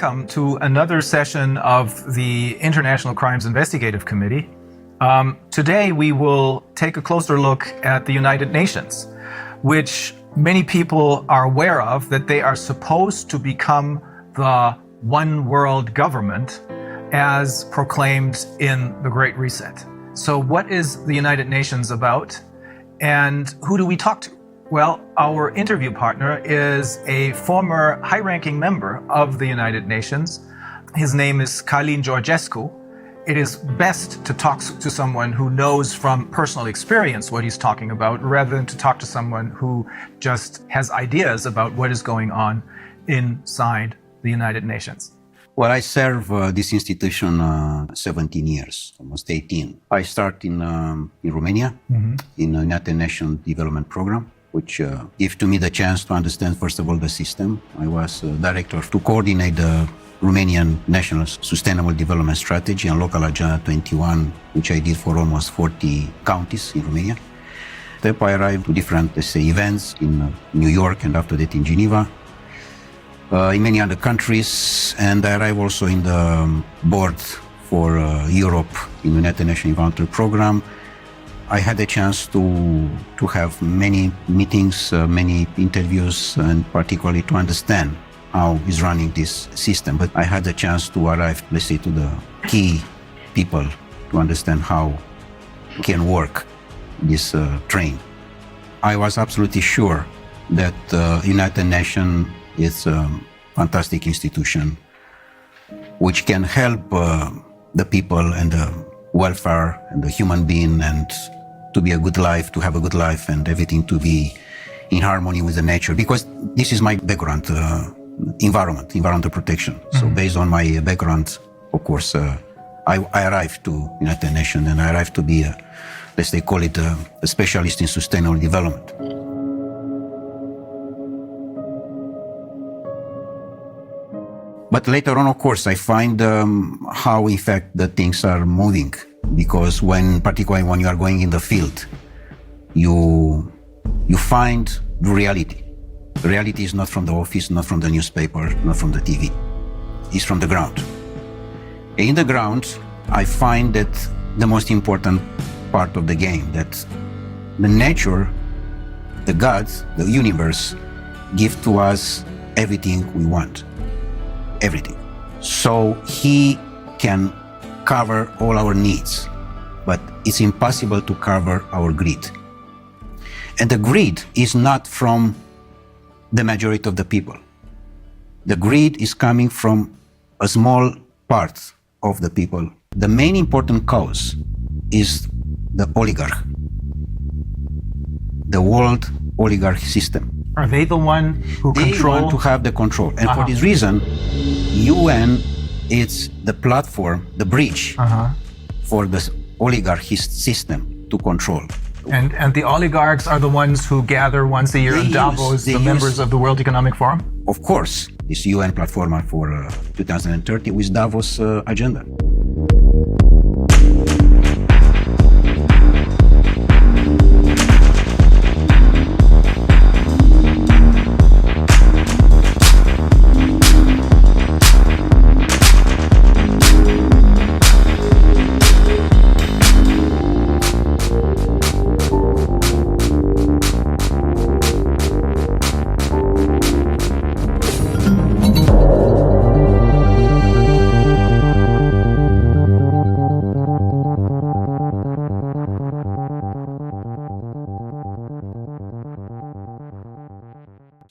welcome to another session of the International Crimes Investigative Committee. Today we will take a closer look at the United Nations, which many people are aware of, that they are supposed to become the one world government as proclaimed in the Great Reset. So what is the United Nations about, and who do we talk to? Well, our interview partner is a former high-ranking member of the United Nations. His name is Călin Georgescu. It is best to talk to someone who knows from personal experience what he's talking about, rather than to talk to someone who just has ideas about what is going on inside the United Nations. Well, I serve this institution 17 years, almost 18. I started in Romania, in the United Nations Development Program, which gave to me the chance to understand, first of all, the system. I was director to coordinate the Romanian National Sustainable Development Strategy and Local Agenda 21, which I did for almost 40 counties in Romania. Then I arrived to different, let's say, events in New York and after that in Geneva, in many other countries, and I arrived also in the board for Europe in the United Nations Environmental Program. I had a chance to have many meetings, many interviews, and particularly to understand how is running this system. But I had a chance to arrive, let's say, to the key people to understand how can work this train. I was absolutely sure that United Nations is a fantastic institution which can help the people and the welfare and the human being, and to be a good life, to have a good life, and everything to be in harmony with the nature. Because this is my background, environmental protection. So based on my background, of course, I arrived to United Nations, and I arrived to be, let's say, call it a specialist in sustainable development. But later on, of course, I find how, in fact, the things are moving. Because particularly when you are going in the field, you find the reality. The reality is not from the office, not from the newspaper, not from the TV. It's from the ground. In the ground, I find that the most important part of the game, that the nature, the gods, the universe, give to us everything we want. Everything. So he can cover all our needs, but it's impossible to cover our greed. And the greed is not from the majority of the people. The greed is coming from a small part of the people. The main important cause is the oligarch, the world oligarch system. Are they the one who control? They want to have the control. And for this reason, UN is the platform, the bridge for the oligarchy system to control. And the oligarchs are the ones who gather once a year in Davos, the members of the World Economic Forum? Of course, this UN platform for 2030 with Davos agenda.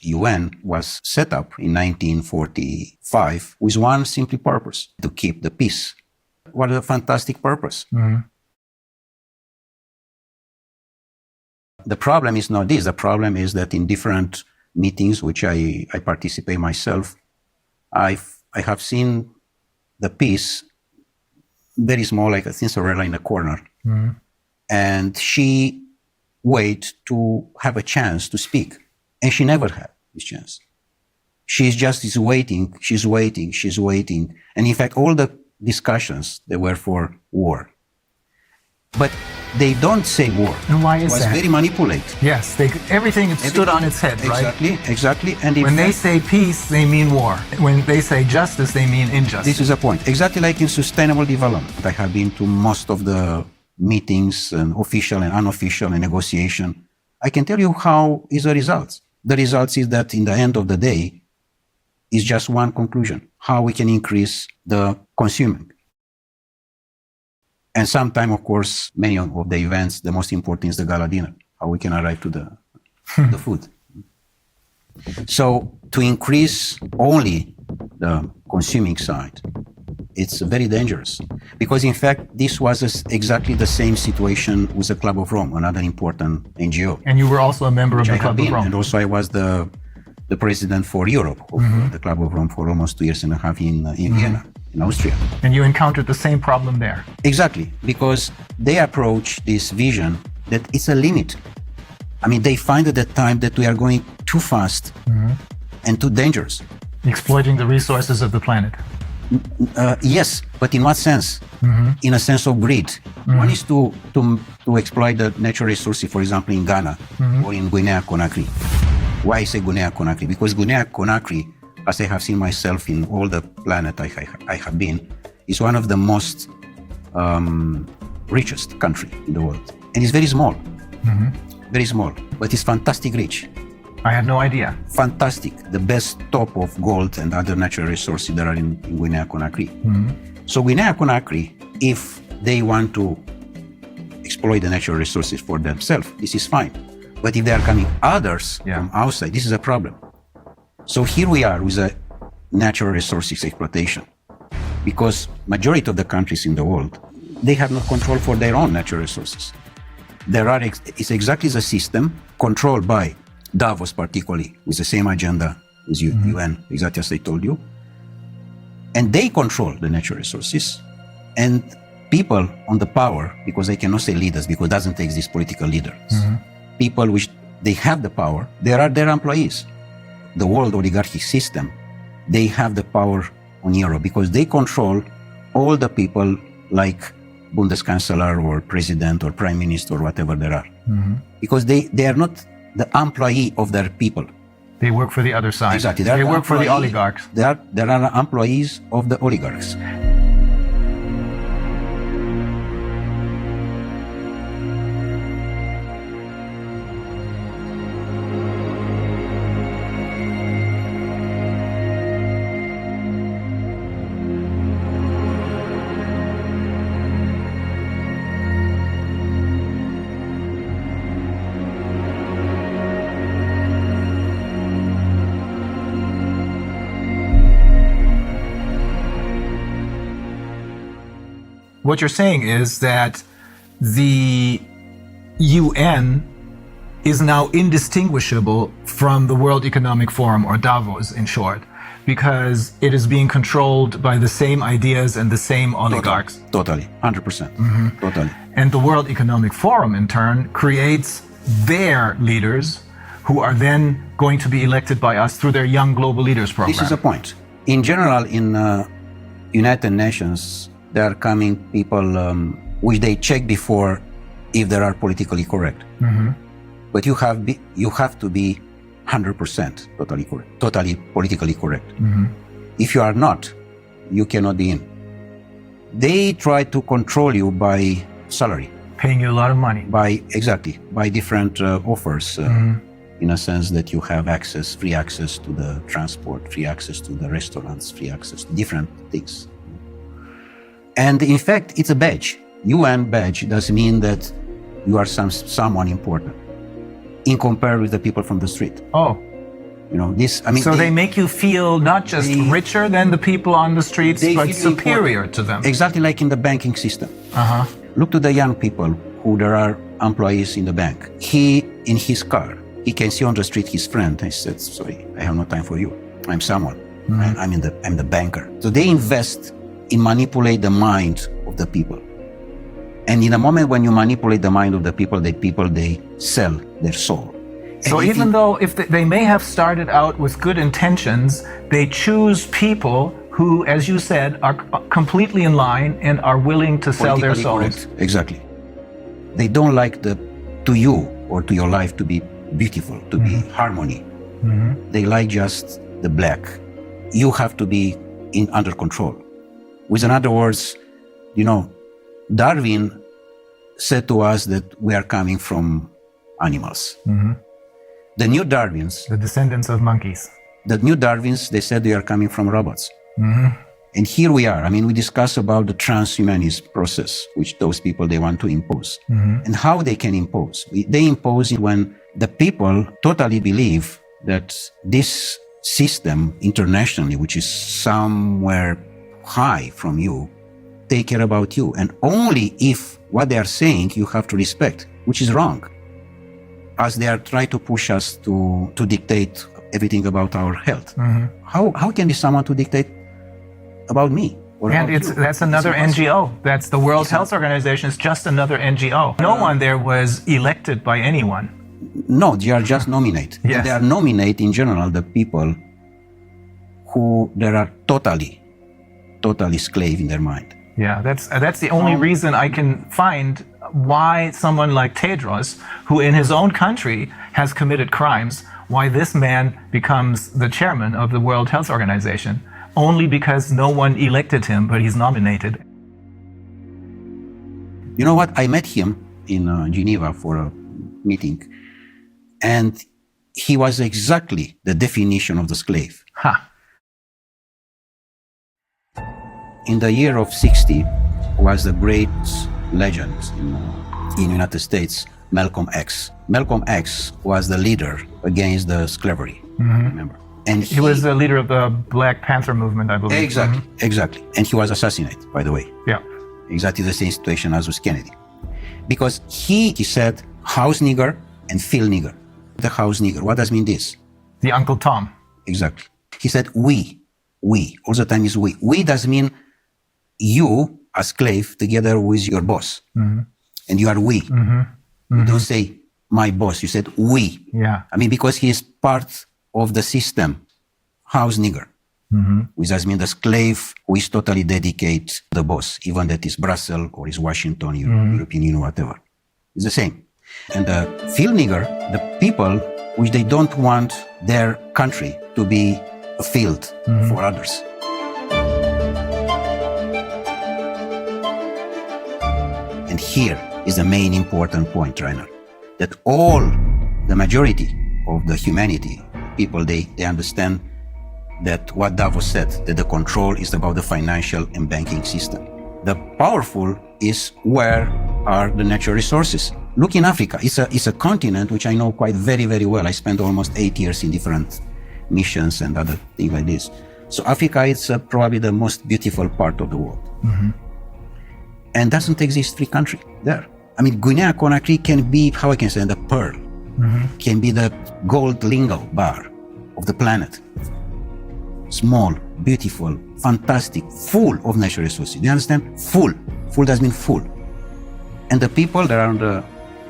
UN was set up in 1945 with one simple purpose: to keep the peace. What a fantastic purpose. The problem is not this. The problem is that in different meetings, which I participate myself, I have seen the peace very small, like a Cinderella in a corner. And she wait to have a chance to speak. And she never had this chance. She's waiting, she's waiting. And in fact, all the discussions, they were for war. But they don't say war. And why is It was that? very manipulated. Yes, everything stood on its head, right? Exactly. And in When they fact, say peace, they mean war. When they say justice, they mean injustice. this is a point. Exactly like in sustainable development. I have been to most of the meetings, and official and unofficial, and negotiation. I can tell you how is the results. The results is that in the end of the day, is just one conclusion: how we can increase the consuming. And sometime, of course, many of the events, the most important is the gala dinner, how we can arrive to the food. So to increase only the consuming side, it's very dangerous. Because in fact, this was exactly the same situation with the Club of Rome, another important NGO. And you were also a member of the I have Club of been, Rome. and also I was the president for Europe of the Club of Rome for almost 2 years and a half in Vienna, in Austria. And you encountered the same problem there. Exactly, because they approach this vision that it's a limit. I mean, they find at that time that we are going too fast and too dangerous. Exploiting the resources of the planet. Yes, but in what sense? In a sense of greed. One is to exploit the natural resources, for example, in Ghana or in Guinea-Conakry. Why I say Guinea-Conakry? Because Guinea-Conakry, as I have seen myself in all the planet I have been, is one of the most richest country in the world. And it's very small. Very small, but it's fantastic rich. I had no idea. Fantastic, the best top of gold and other natural resources that are in Guinea-Conakry. So Guinea-Conakry, if they want to exploit the natural resources for themselves, this is fine. But if they are coming others from outside, this is a problem. So here we are with a natural resources exploitation, because majority of the countries in the world, they have no control for their own natural resources. It's exactly the system controlled by Davos, particularly with the same agenda with UN, exactly as I told you. And they control the natural resources, and people on the power, because I cannot say leaders, because it doesn't take these political leaders. People which they have the power, they are their employees. The world oligarchic system, they have the power on Europe because they control all the people like Bundeskanzler or president or prime minister or whatever there are. Because they are not the employee of their people. They work for the other side. Exactly. They work for the oligarchs. They are employees of the oligarchs. What you're saying is that the UN is now indistinguishable from the World Economic Forum, or Davos in short, because it is being controlled by the same ideas and the same oligarchs. Totally, 100%. Totally. And the World Economic Forum, in turn, creates their leaders who are then going to be elected by us through their Young Global Leaders program. This is a point. In general, in United Nations, there are coming people which they check before if they are politically correct. But you have to be 100% totally correct, totally politically correct. If you are not, you cannot be in. They try to control you by salary. Paying you a lot of money. By different offers, in a sense that you have free access to the transport, free access to the restaurants, free access to different things. And in fact, it's a badge. UN badge does mean that you are someone important in comparison with the people from the street. Oh. You know, this, I mean. So they make you feel not just richer than the people on the streets, but superior to them. Exactly like in the banking system. Look to the young people who there are employees in the bank. He, in his car, he can see on the street his friend. He said, sorry, I have no time for you. I'm someone. I'm the banker. So they invest in manipulate the mind of the people. And in a moment when you manipulate the mind of the people, they sell their soul. So even though if they may have started out with good intentions, they choose people who, as you said, are completely in line and are willing to sell their souls. Correct. Exactly. They don't like to you or to your life to be beautiful, to be harmony. They like just the black. You have to be under control. With other words, Darwin said to us that we are coming from animals. The new Darwins, The descendants of monkeys. they said they are coming from robots. And here we are. We discuss about the transhumanist process, which those people, they want to impose. And how they can impose. They impose it when the people totally believe that this system internationally, which is somewhere high from you, take care about you. And only if what they are saying you have to respect, which is wrong. As they are trying to push us to dictate everything about our health. How can be someone to dictate about me? And that's another NGO. That's the World Health Organization. It's just another NGO. No one there was elected by anyone. No, they are just nominate. Yes. And they are nominate in general the people who they are totally slave in their mind. Yeah, that's the only reason I can find why someone like Tedros, who in his own country has committed crimes, why this man becomes the chairman of the World Health Organization. Only because no one elected him, but he's nominated. You know what? I met him in Geneva for a meeting, and he was exactly the definition of the slave. In the year of 60 was the great legend in United States, Malcolm X. Malcolm X was the leader against the slavery, remember? And he was the leader of the Black Panther movement, I believe. Exactly. And he was assassinated, by the way. Yeah. Exactly the same situation as with Kennedy. Because he said house nigger and field nigger. The house nigger, what does mean this? The Uncle Tom. Exactly. He said we. All the time is we. We does mean you as slave together with your boss. And you are we. You don't say my boss, you said we. Yeah. Because he is part of the system, house nigger, which does mean the slave who is totally dedicated to the boss, even that is Brussels or is Washington, European Union, whatever. It's the same. And the field nigger, the people which they don't want their country to be a field for others. And here is the main important point, Rainer, that the majority of the humanity, people, they understand that what Davos said, that the control is about the financial and banking system. The powerful is where are the natural resources. Look in Africa. It's a continent which I know quite very, very well. I spent almost 8 years in different missions and other things like this. So Africa is probably the most beautiful part of the world. And doesn't exist free country there. Guinea-Conakry can be, how I can say, the pearl. Can be the gold lingo bar of the planet. Small, beautiful, fantastic, full of natural resources. Do you understand? Full. Full does mean full. And the people that are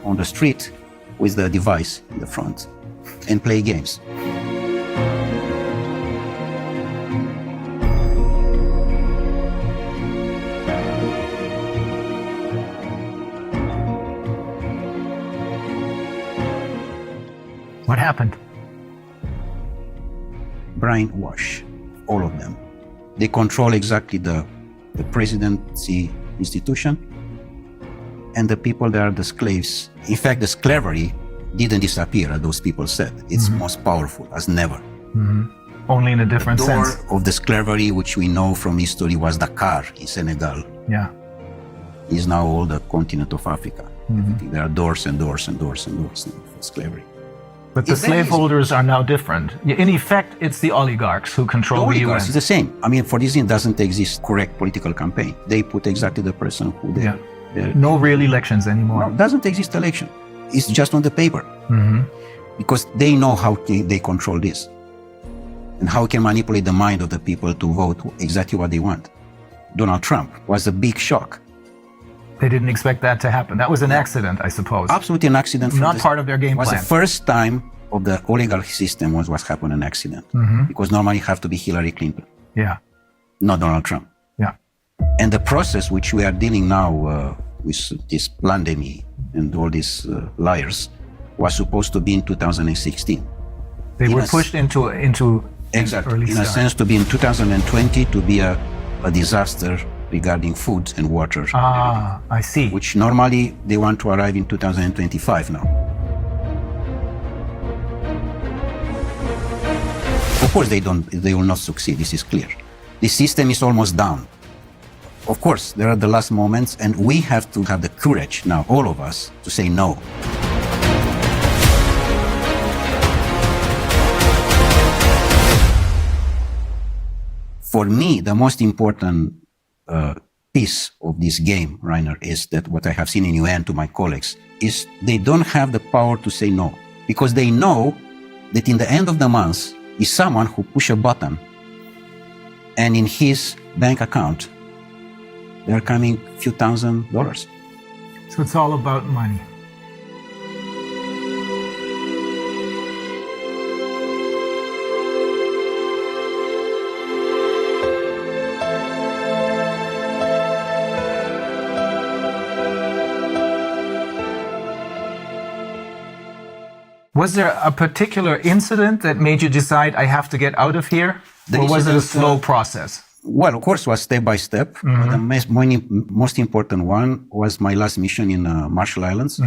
on the street with the device in the front and play games. What happened? Brainwash, all of them. They control exactly the presidency institution and the people that are the slaves. In fact, the slavery didn't disappear, as those people said. It's most powerful as never. Only in a different sense. The door of the slavery, which we know from history, was Dakar in Senegal. Yeah. Is now all the continent of Africa. There are doors and doors and doors and doors for slavery. But the slaveholders are now different. In effect, it's the oligarchs who control the UN. It's the same. For this reason, doesn't exist correct political campaign. They put exactly the person who they... No real elections anymore. No, doesn't exist election. It's just on the paper. Because they know how they control this. And how can manipulate the mind of the people to vote exactly what they want. Donald Trump was a big shock. They didn't expect that to happen. That was an accident, I suppose. Absolutely an accident. Not part of their game plan. It was the first time of the oligarchy system was what happened an accident. Because normally it have to be Hillary Clinton. Yeah. Not Donald Trump. Yeah. And the process which we are dealing now with this pandemic, and all these liars was supposed to be in 2016. They were pushed into exactly early in a start. sense to be in 2020 to be a disaster regarding food and water. Ah, I see. Which normally they want to arrive in 2025 now. Of course they will not succeed, this is clear. The system is almost down. Of course, there are the last moments, and we have to have the courage now, all of us, to say no. For me, the most important piece of this game, Rainer, is that what I have seen in UN to my colleagues is they don't have the power to say no, because they know that in the end of the month is someone who push a button and in his bank account there are coming few $1,000s. So it's all about money. Was there a particular incident that made you decide I have to get out of here? Or was it a slow process? Well, of course, it was step by step. The most important one was my last mission in Marshall Islands,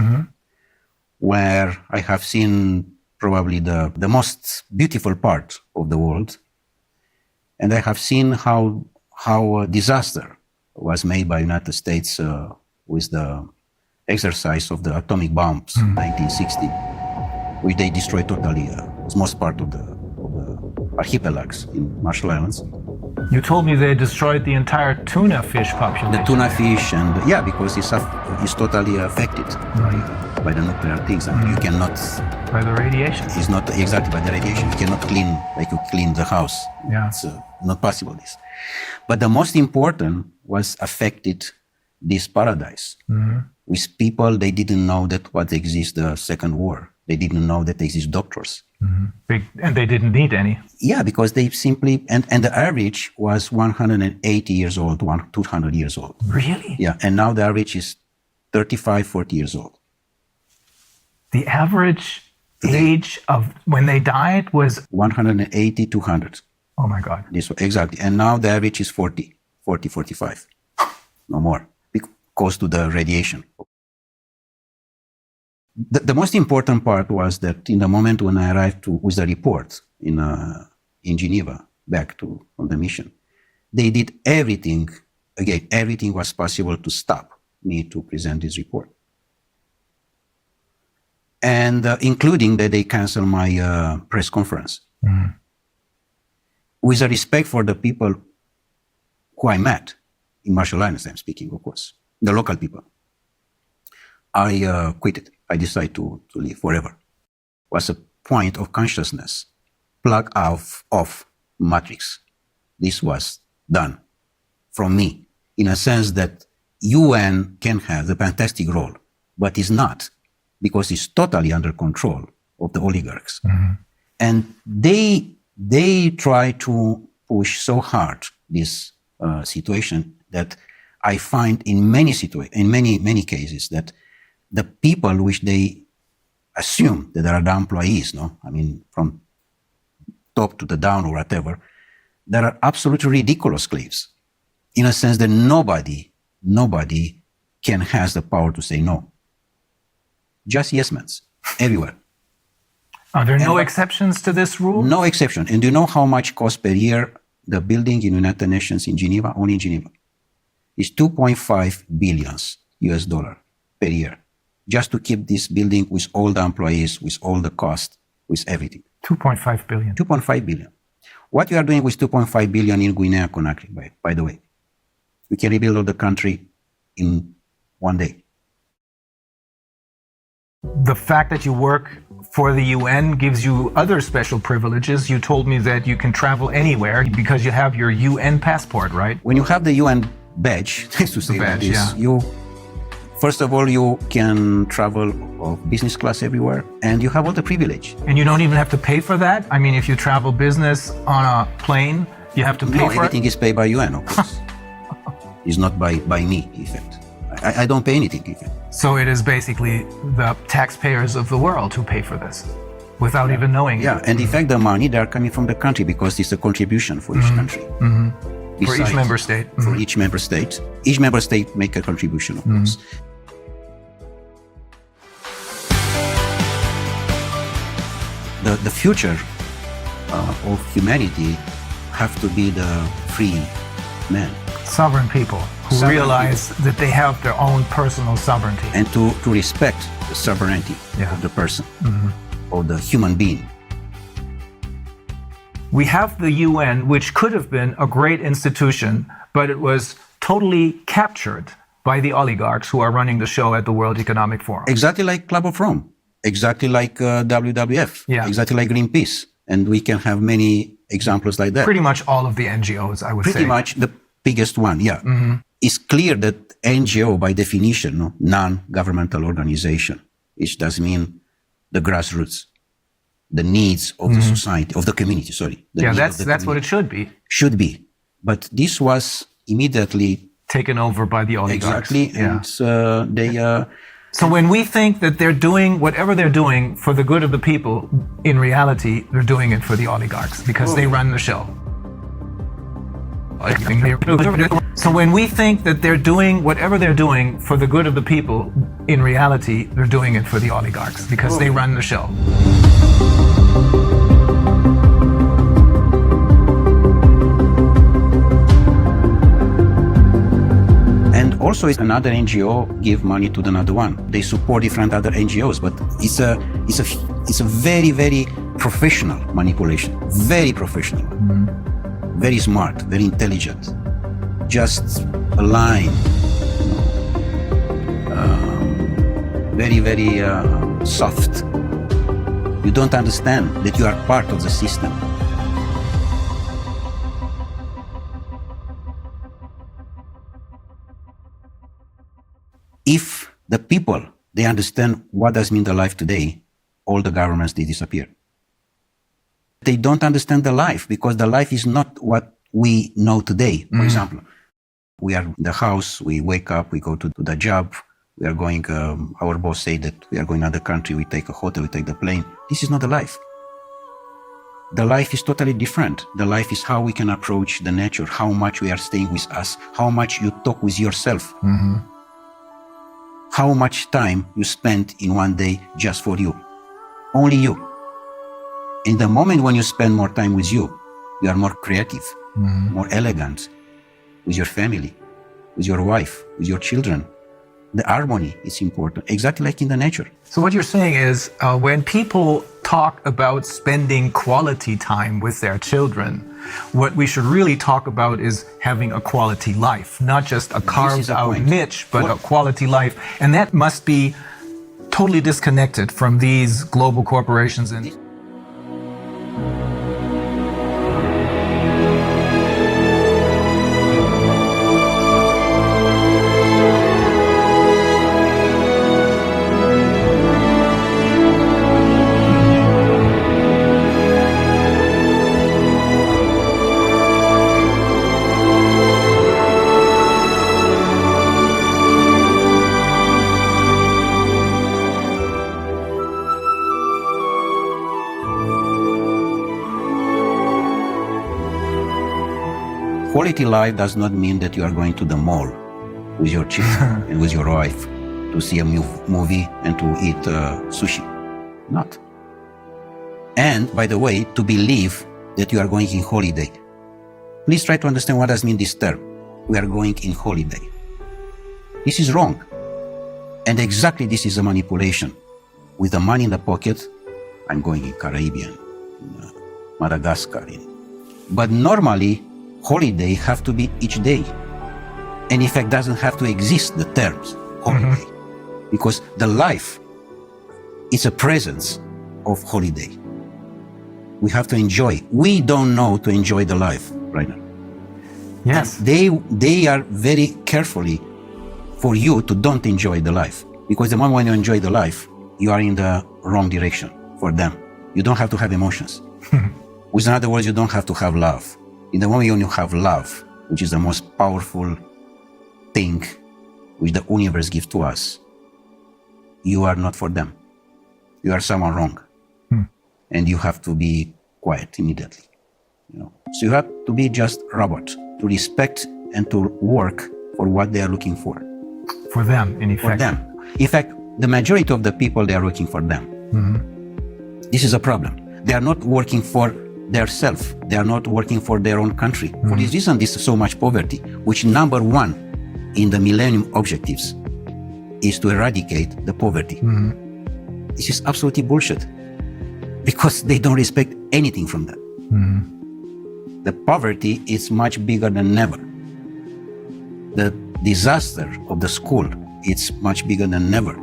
where I have seen probably the most beautiful part of the world. And I have seen how a disaster was made by United States with the exercise of the atomic bombs in 1960, which they destroyed totally most part of the archipelagos in Marshall Islands. You told me they destroyed the entire tuna fish population. The tuna fish, and because it's totally affected by the nuclear things, and you cannot. By the radiation. It's not exactly by the radiation. You cannot clean like you clean the house. Yeah. It's not possible. This, but the most important was affected this paradise. With people, they didn't know that what exists the Second War. They didn't know that there exist doctors. And they didn't need any. Yeah, because they simply, and the average was 180 years old, 200 years old. Really? Yeah, and now the average is 35, 40 years old. The average age of when they died was? 180, 200. Oh my God. Exactly. And now the average is 40, 45. No more, because to the radiation. The most important part was that in the moment when I arrived with the report in Geneva, back on the mission, they did everything, again, everything was possible to stop me to present this report. And including that they canceled my press conference. With a respect for the people who I met in Marshall Islands, I'm speaking, of course, the local people, I quit it. I decided to leave forever. It was a point of consciousness, plug off matrix. This was done from me, in a sense that UN can have the fantastic role, but is not, because it's totally under control of the oligarchs. And they try to push so hard this situation that I find in many cases that the people which they assume that are the employees, from top to the down or whatever, there are absolutely ridiculous slaves, in a sense that nobody can has the power to say no. Just yes men, everywhere. Are there no exceptions to this rule? No exception. And do you know how much costs per year the building in United Nations in Geneva, only in Geneva? It's $2.5 billion US per year, just to keep this building with all the employees, with all the cost, with everything. 2.5 billion. 2.5 billion. What you are doing with 2.5 billion in Guinea-Conakry, by the way, you can rebuild all the country in one day. The fact that you work for the UN gives you other special privileges. You told me that you can travel anywhere because you have your UN passport, right? When you have the UN badge, to say like this, first of all, you can travel of business class everywhere, and you have all the privilege. And you don't even have to pay for that? I mean, if you travel business on a plane, you have to pay for it? No, everything is paid by UN, of course. It's not by me, in fact. I don't pay anything, in fact. So it is basically the taxpayers of the world who pay for this without even knowing it. Yeah, and in fact, the money, they are coming from the country because it's a contribution for each country. For each member state. For each member state. Each member state make a contribution, of course. The future of humanity have to be the free men. Sovereign people who realize that they have their own personal sovereignty. And to respect the sovereignty of the person, or the human being. We have the UN, which could have been a great institution, but it was totally captured by the oligarchs who are running the show at the World Economic Forum. Exactly like Club of Rome, exactly like WWF, exactly like Greenpeace. And we can have many examples like that. Pretty much all of the NGOs, I would say. Pretty much the biggest one, yeah. It's clear that NGO, by definition, non-governmental organization, which does mean the grassroots, the needs of the society, of the community, sorry. That's what it should be. Should be. But this was immediately taken over by the oligarchs. Exactly. And so when we think that they're doing whatever they're doing for the good of the people, in reality, they're doing it for the oligarchs because they run the show. So when we think that they're doing whatever they're doing for the good of the people, in reality, they're doing it for the oligarchs because they run the show. And also, another NGO give money to another one. They support different other NGOs, but it's a very, very professional manipulation. Very professional. Very smart, very intelligent. Just a line. Very, very soft. You don't understand that you are part of the system. If the people, they understand what does mean the life today, all the governments, they disappear. They don't understand the life because the life is not what we know today. For example, we are in the house, we wake up, we go to the job, we are going, our boss say that we are going to another country, we take a hotel, we take the plane. This is not the life. The life is totally different. The life is how we can approach the nature, how much we are staying with us, how much you talk with yourself. How much time you spend in one day just for you. Only you. In the moment when you spend more time with you are more creative, more elegant, with your family, with your wife, with your children. The harmony is important, exactly like in the nature. So what you're saying is when people talk about spending quality time with their children, what we should really talk about is having a quality life, not just a carved out niche, but a quality life. And that must be totally disconnected from these global corporations. And quality life does not mean that you are going to the mall with your children and with your wife to see a movie and to eat sushi. Not. And, by the way, to believe that you are going in holiday. Please try to understand what does mean this term. We are going in holiday. This is wrong. And exactly this is a manipulation. With the money in the pocket, I'm going in Caribbean, in Madagascar. But normally, holiday have to be each day. And in fact, doesn't have to exist, the terms holiday. Because the life is a presence of holiday. We have to enjoy. We don't know to enjoy the life right now. yes, They are very carefully for you to don't enjoy the life. Because the moment when you enjoy the life, you are in the wrong direction for them. You don't have to have emotions. With other words, you don't have to have love. In the moment when you have love, which is the most powerful thing which the universe gives to us, you are not for them. You are someone wrong. And you have to be quiet immediately. So you have to be just robot, to respect and to work for what they are looking for. For them, in effect. For them. In fact, the majority of the people, they are working for them. This is a problem. They are not working for their self. They are not working for their own country. For this reason, this is so much poverty, which number one in the Millennium Objectives is to eradicate the poverty. This is absolutely bullshit, because they don't respect anything from that. The poverty is much bigger than ever. The disaster of the school, it's much bigger than ever,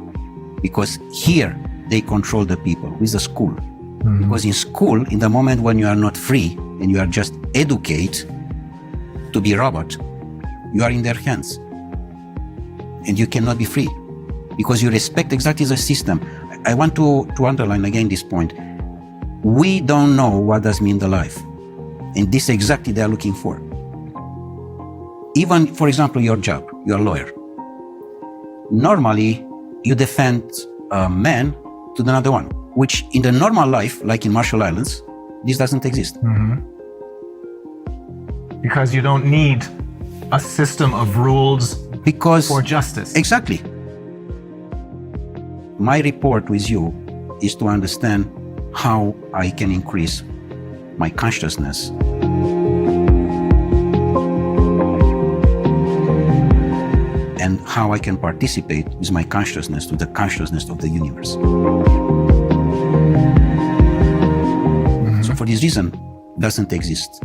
because here they control the people with the school. Because in school, in the moment when you are not free and you are just educated to be robot, you are in their hands and you cannot be free because you respect exactly the system. I want to underline again this point. We don't know what does mean the life, and this exactly they are looking for. Even, for example, your job, you're a lawyer. Normally, you defend a man to another one, which in the normal life, like in Marshall Islands, this doesn't exist. Because you don't need a system of rules for justice. Exactly. My report with you is to understand how I can increase my consciousness. And how I can participate with my consciousness to the consciousness of the universe. So for this reason, doesn't exist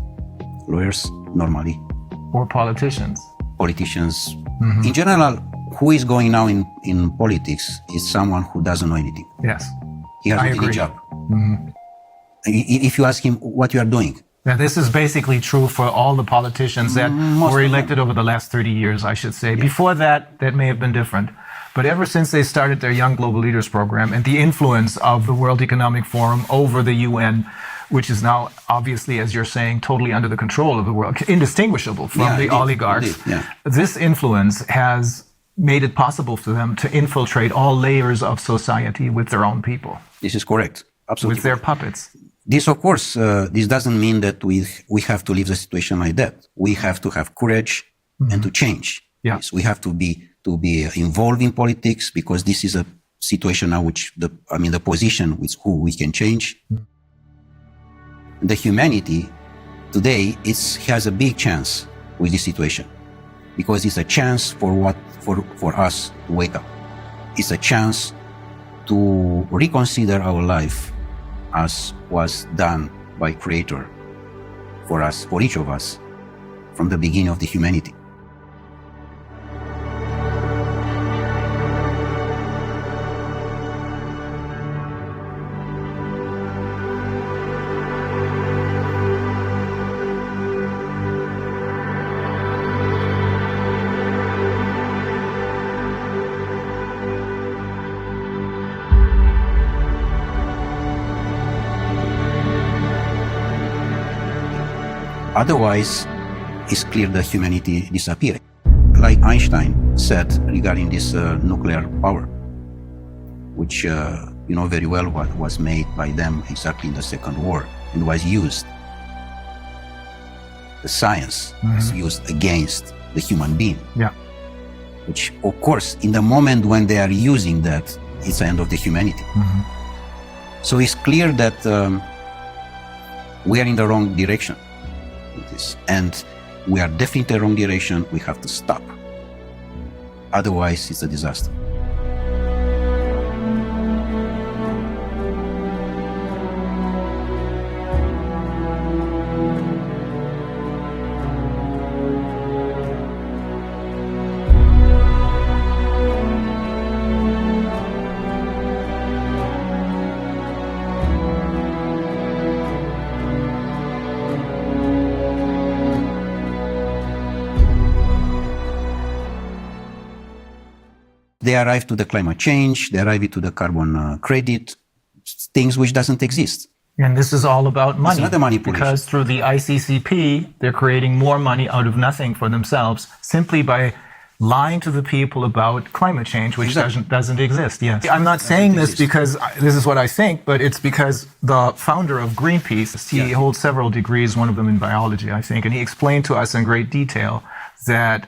lawyers normally. Or politicians. Politicians. In general, who is going now in politics is someone who doesn't know anything. Yes. He has any job. If you ask him what you are doing. Now, this is basically true for all the politicians that were elected over the last 30 years, I should say. Before that, that may have been different. But ever since they started their Young Global Leaders program and the influence of the World Economic Forum over the UN, which is now obviously, as you're saying, totally under the control of the world, indistinguishable from the oligarchs, this influence has made it possible for them to infiltrate all layers of society with their own people. This is correct. Absolutely. With their puppets. This, of course, this doesn't mean that we have to leave the situation like that. We have to have courage and to change. Yes, we have to be involved in politics, because this is a situation now which the position with who we can change. The humanity today has a big chance with this situation, because it's a chance for us to wake up. It's a chance to reconsider our life as was done by Creator for us, for each of us, from the beginning of the humanity. Otherwise, it's clear that humanity disappears. Like Einstein said regarding this nuclear power, which you know very well what was made by them exactly in the Second War and was used. The science was used against the human being. Yeah. Which, of course, in the moment when they are using that, it's the end of the humanity. So it's clear that we are in the wrong direction. And we are definitely in the wrong direction. We have to stop. Otherwise, it's a disaster. They arrive to the climate change, they arrive to the carbon credit, things which doesn't exist. And this is all about money. It's not a manipulation. Because through the ICCP, they're creating more money out of nothing for themselves, simply by lying to the people about climate change, which Exactly. doesn't exist. Yes. I'm not saying this because this is what I think, but it's because the founder of Greenpeace, he holds several degrees, one of them in biology, I think, and he explained to us in great detail that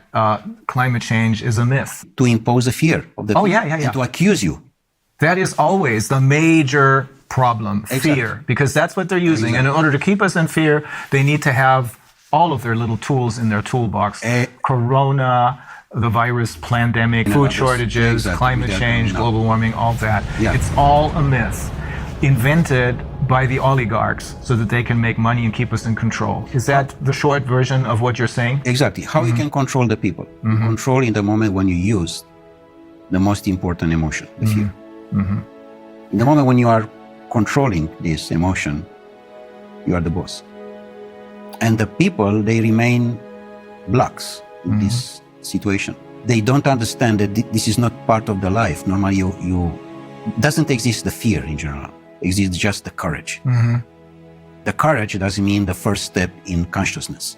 climate change is a myth. To impose a fear of the people and to accuse you. That is always the major problem, fear, because that's what they're using. And in order to keep us in fear, they need to have all of their little tools in their toolbox. Corona, the virus, pandemic, food shortages, climate change, global warming, all that. It's all a myth invented by the oligarchs so that they can make money and keep us in control. Is that the short version of what you're saying? Exactly. How you can control the people. Control in the moment when you use the most important emotion, the fear. In the moment when you are controlling this emotion, you are the boss. And the people, they remain blocks in this situation. They don't understand that this is not part of the life. Normally, doesn't exist the fear in general. Exists just the courage. The courage doesn't mean the first step in consciousness.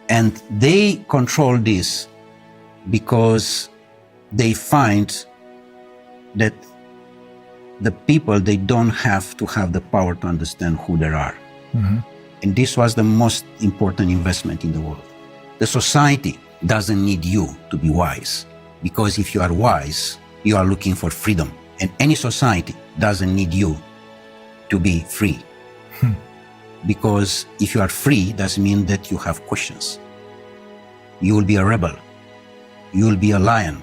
And they control this because they find that the people, they don't have to have the power to understand who they are. And this was the most important investment in the world. The society doesn't need you to be wise, because if you are wise, you are looking for freedom. And any society doesn't need you to be free. Because if you are free, doesn't mean that you have questions. You will be a rebel. You will be a lion.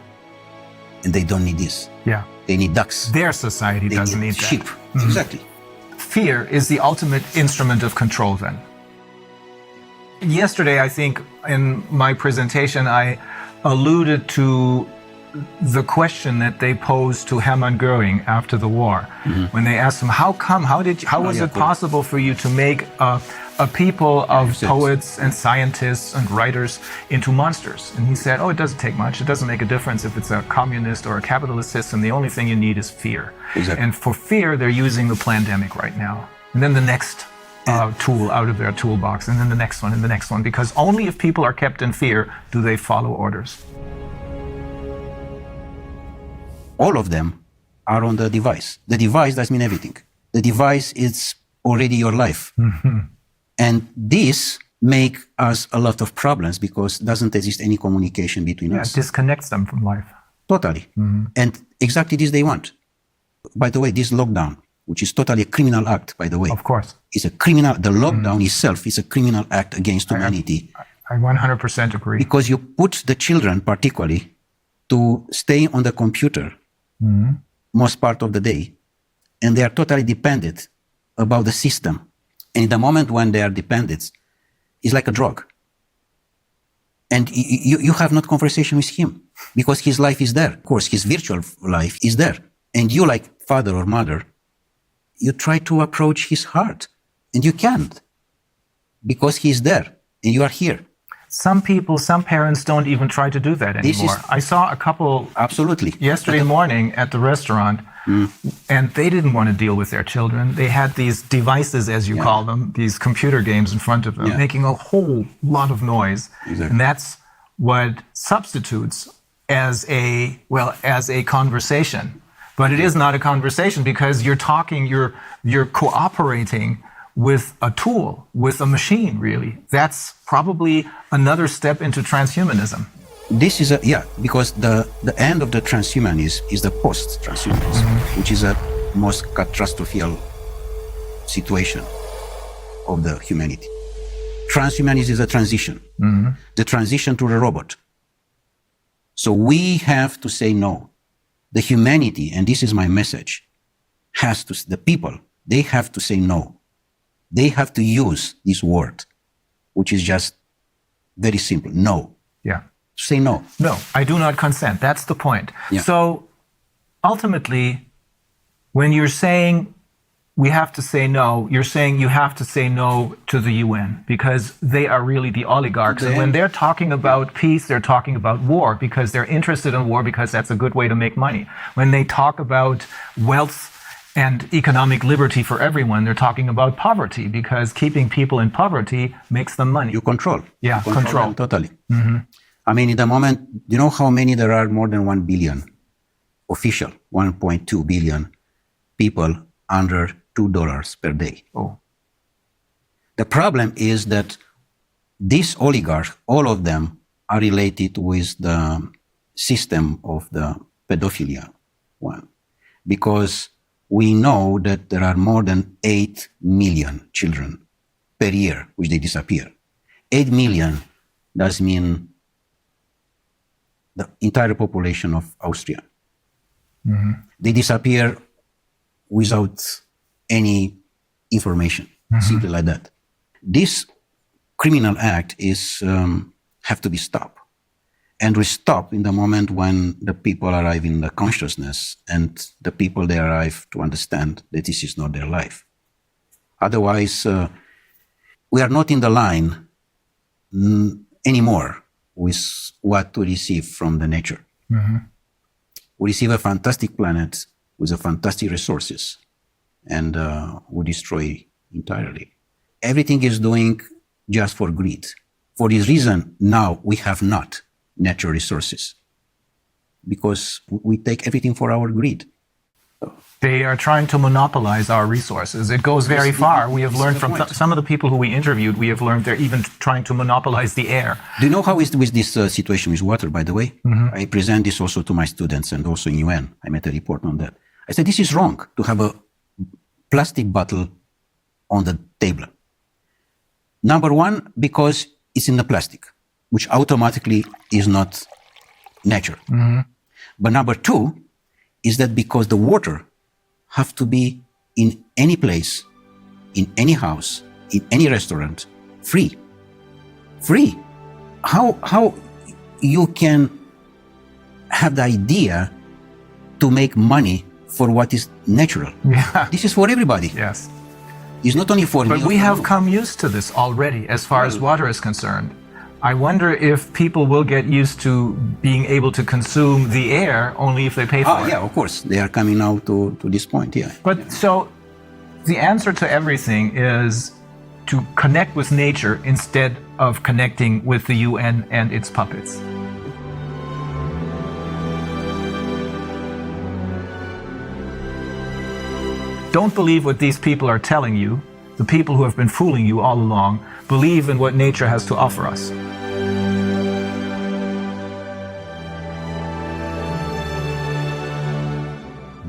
And they don't need this. Yeah. They need ducks. Their society doesn't need sheep. that. Exactly. Fear is the ultimate instrument of control then. Yesterday, I think in my presentation, I alluded to the question that they posed to Hermann Göring after the war, when they asked him, how was it possible for you to make a people of poets and scientists and writers into monsters? And he said, it doesn't take much. It doesn't make a difference if it's a communist or a capitalist system. The only thing you need is fear. Exactly. And for fear, they're using the pandemic right now. And then the next tool out of their toolbox, and then the next one, and the next one. Because only if people are kept in fear do they follow orders. All of them are on the device. The device doesn't mean everything. The device is already your life. And this make us a lot of problems because doesn't exist any communication between us. It disconnects them from life. Totally. And exactly this they want. By the way, this lockdown, which is totally a criminal act, by the way. Of course. Is a criminal, the lockdown itself is a criminal act against humanity. I 100% agree. Because you put the children particularly to stay on the computer most part of the day, and they are totally dependent about the system. And in the moment when they are dependent, it's like a drug. And you have not conversation with him because his life is there. Of course, his virtual life is there. And you, like father or mother, you try to approach his heart, and you can't because he's there and you are here. Some parents don't even try to do that anymore. I saw a couple absolutely yesterday morning at the restaurant, and they didn't want to deal with their children. They had these devices, as you call them, these computer games in front of them, making a whole lot of noise. Exactly. And that's what substitutes as a conversation. But it is not a conversation because you're talking, you're cooperating with a tool, with a machine, really. That's probably another step into transhumanism. This is because the end of the transhumanism is the post-transhumanism, which is a most catastrophic situation of the humanity. Transhumanism is a transition, the transition to the robot. So we have to say no. The humanity, and this is my message, the people, they have to say no. They have to use this word, which is just very simple. No. Yeah. Say no. No, I do not consent. That's the point. Yeah. So ultimately, when you're saying we have to say no, you're saying you have to say no to the UN because they are really the oligarchs. And when they're talking about peace, they're talking about war because they're interested in war because that's a good way to make money. When they talk about wealth and economic liberty for everyone, they're talking about poverty because keeping people in poverty makes them money. You control. Yeah, you control them totally. I mean, in the moment, do you know how many there are? More than 1 billion official, 1.2 billion people under $2 per day. Oh. The problem is that these oligarchs, all of them, are related with the system of the pedophilia one. Because we know that there are more than 8 million children per year which they disappear. 8 million does mean the entire population of Austria. Mm-hmm. They disappear without any information, simply like that. This criminal act is have to be stopped. And we stop in the moment when the people arrive in the consciousness and the people they arrive to understand that this is not their life. Otherwise, we are not in the line anymore with what to receive from the nature. Mm-hmm. We receive a fantastic planet with a fantastic resources, and we destroy entirely. Everything is doing just for greed. For this reason, now we have not natural resources because we take everything for our greed. They are trying to monopolize our resources. It goes very far. We have learned from some of the people who we interviewed, we have learned they're even trying to monopolize the air. Do you know how is with this situation with water, by the way? Mm-hmm. I present this also to my students and also in UN. I made a report on that. I said, this is wrong to have a plastic bottle on the table. Number one, because it's in the plastic, which automatically is not nature. Mm-hmm. But number two is that because the water have to be in any place, in any house, in any restaurant, free. Free. How you can have the idea to make money for what is natural? Yeah. This is for everybody. Yes. It's not only for me. But we have come used to this already as far as water is concerned. I wonder if people will get used to being able to consume the air only if they pay for it. Yeah, of course. They are coming now to this point, yeah. But so the answer to everything is to connect with nature instead of connecting with the UN and its puppets. Don't believe what these people are telling you. The people who have been fooling you all along believe in what nature has to offer us.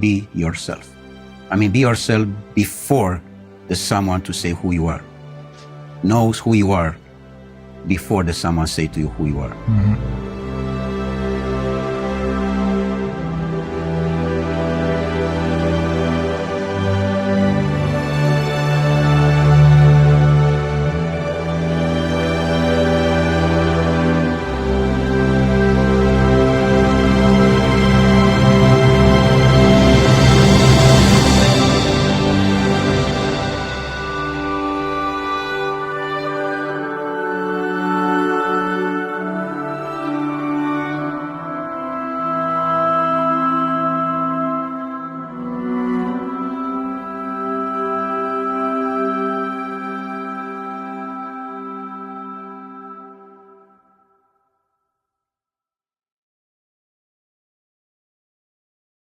Be yourself. I mean, be yourself before there's someone to say who you are. Knows who you are before there's someone say to you who you are. Mm-hmm.